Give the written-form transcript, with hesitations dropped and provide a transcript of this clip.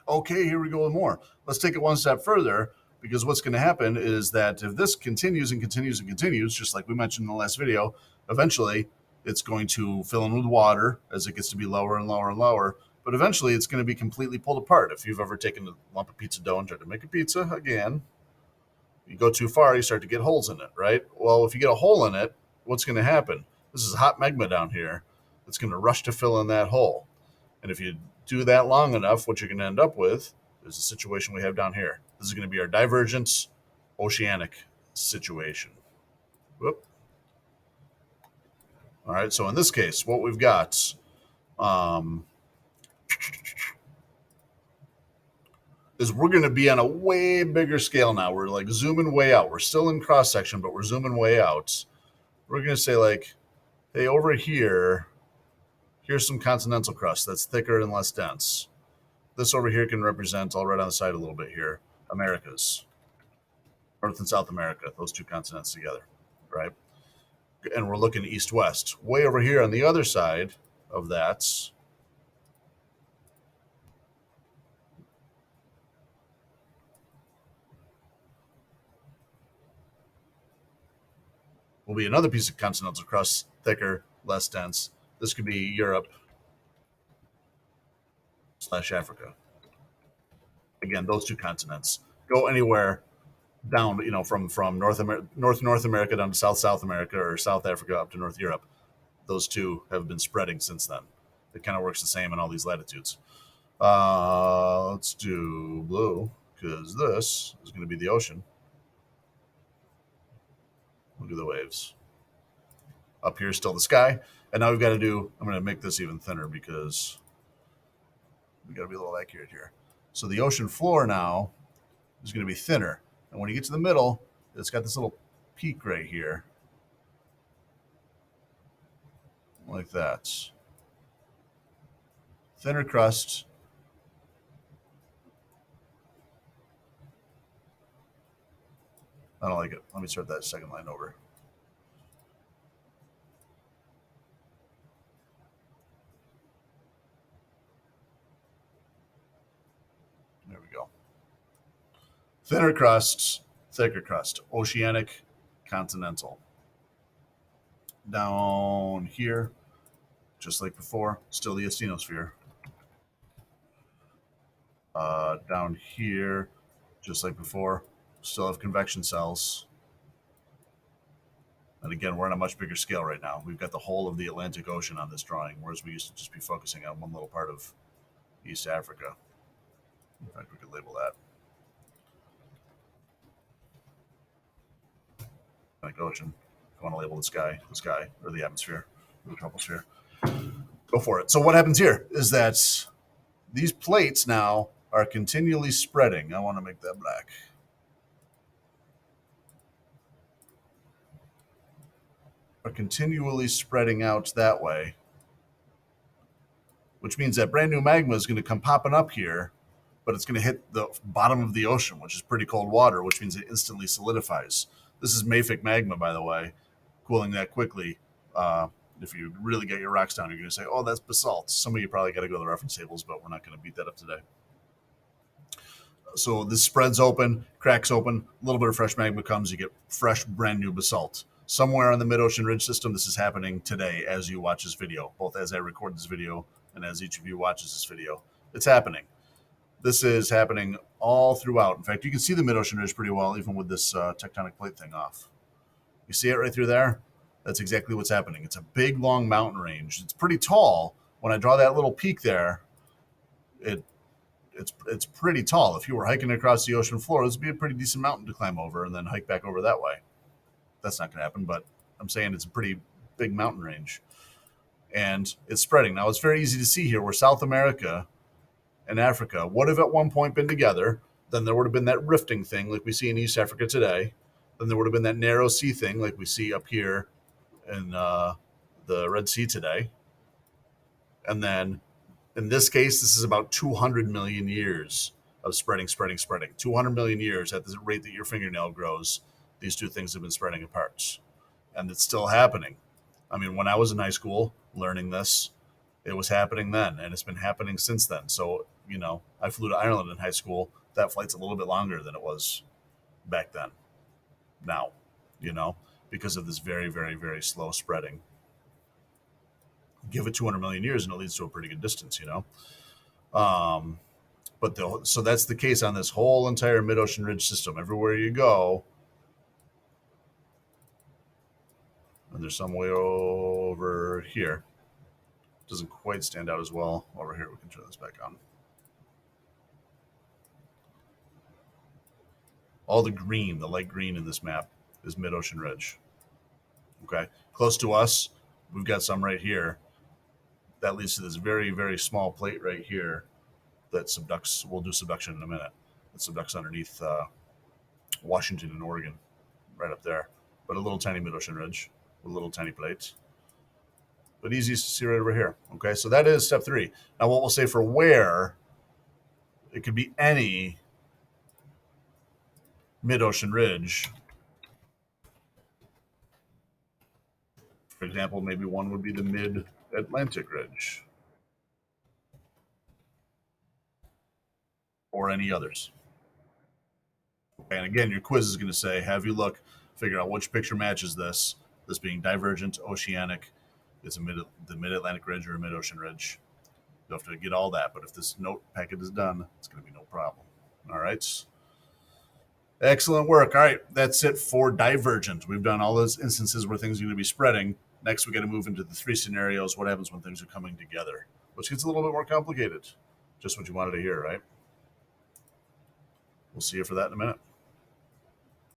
Okay, here we go with more. Let's take it one step further, because what's going to happen is that if this continues and continues and continues, just like we mentioned in the last video, eventually it's going to fill in with water as it gets to be lower and lower and lower. But eventually it's going to be completely pulled apart. If you've ever taken a lump of pizza dough and tried to make a pizza again, you go too far, you start to get holes in it, right? Well, if you get a hole in it, what's going to happen? This is hot magma down here. It's going to rush to fill in that hole. And if you do that long enough, what you're going to end up with is the situation we have down here. This is going to be our Divergent Oceanic situation. Whoop. All right, so in this case, what we've got is we're going to be on a way bigger scale now. We're like zooming way out. We're still in cross section, but we're zooming way out. We're going to say like, hey, over here, here's some continental crust that's thicker and less dense. This over here can represent, all right on the side a little bit here, Americas, North and South America, those two continents together, right? And we're looking east-west. Way over here on the other side of that will be another piece of continental crust, thicker, less dense. This could be Europe / Africa. Again, those two continents. Go anywhere down, from North America down to South America, or South Africa up to North Europe. Those two have been spreading since then. It kind of works the same in all these latitudes. Let's do blue, because this is going to be the ocean. Look at the waves. Up here, still the sky. And now we've got to do, I'm going to make this even thinner because we got to be a little accurate here. So the ocean floor now is going to be thinner. And when you get to the middle, it's got this little peak right here. Like that. Thinner crust. I don't like it. Let me start that second line over. There we go. Thinner crust, thicker crust. Oceanic, continental. Down here, just like before, still the asthenosphere. Down here, just like before, still have convection cells. And again, we're on a much bigger scale right now. We've got the whole of the Atlantic Ocean on this drawing, whereas we used to just be focusing on one little part of East Africa. In fact, we could label that Atlantic Ocean. If you want to label the sky, or the atmosphere, or the troposphere, go for it. So what happens here is that these plates now are continually spreading. I want to make that black. Are continually spreading out that way, which means that brand new magma is going to come popping up here, but it's going to hit the bottom of the ocean, which is pretty cold water, which means it instantly solidifies. This is mafic magma, by the way, cooling that quickly. If you really get your rocks down, you're going to say, oh, that's basalt. Some of you probably got to go to the reference tables, but we're not going to beat that up today. So this spreads open, cracks open, a little bit of fresh magma comes, you get fresh, brand new basalt. Somewhere on the mid-ocean ridge system, this is happening today as you watch this video, both as I record this video and as each of you watches this video. It's happening. This is happening all throughout. In fact, you can see the mid-ocean ridge pretty well, even with this tectonic plate thing off. You see it right through there? That's exactly what's happening. It's a big, long mountain range. It's pretty tall. When I draw that little peak there, it's pretty tall. If you were hiking across the ocean floor, this would be a pretty decent mountain to climb over and then hike back over that way. That's not going to happen, but I'm saying it's a pretty big mountain range. And it's spreading. Now, it's very easy to see here where South America and Africa would have at one point been together. Then there would have been that rifting thing like we see in East Africa today. Then there would have been that narrow sea thing like we see up here in the Red Sea today. And then in this case, this is about 200 million years of spreading. 200 million years at the rate that your fingernail grows, these two things have been spreading apart. And it's still happening. I mean, when I was in high school learning this, it was happening then, and it's been happening since then. So I flew to Ireland in high school. That flight's a little bit longer than it was back then. Now, you know, because of this very, very, very slow spreading. Give it 200 million years and it leads to a pretty good distance. Um, so that's the case on this whole entire mid-ocean ridge system. Everywhere you go, and there's some way over here. Doesn't quite stand out as well over here. We can turn this back on. All the green, the light green in this map is mid-ocean ridge. Okay, close to us, we've got some right here. That leads to this very, very small plate right here that subducts. We'll do subduction in a minute. It subducts underneath Washington and Oregon, right up there. But a little tiny mid-ocean ridge, with a little tiny plate. But easiest to see right over here. Okay, so that is step 3. Now, what we'll say for where, it could be any mid-ocean ridge. For example, maybe one would be the mid-Atlantic ridge, or any others. And again, your quiz is going to say, have you look, figure out which picture matches this. This being Divergent, Oceanic, it's the mid-Atlantic ridge or a mid-ocean ridge. You have to get all that, but if this note packet is done, it's going to be no problem. All right. Excellent work. All right, that's it for Divergent. We've done all those instances where things are going to be spreading. Next, we got to move into the 3 scenarios. What happens when things are coming together? Which gets a little bit more complicated. Just what you wanted to hear, right? We'll see you for that in a minute.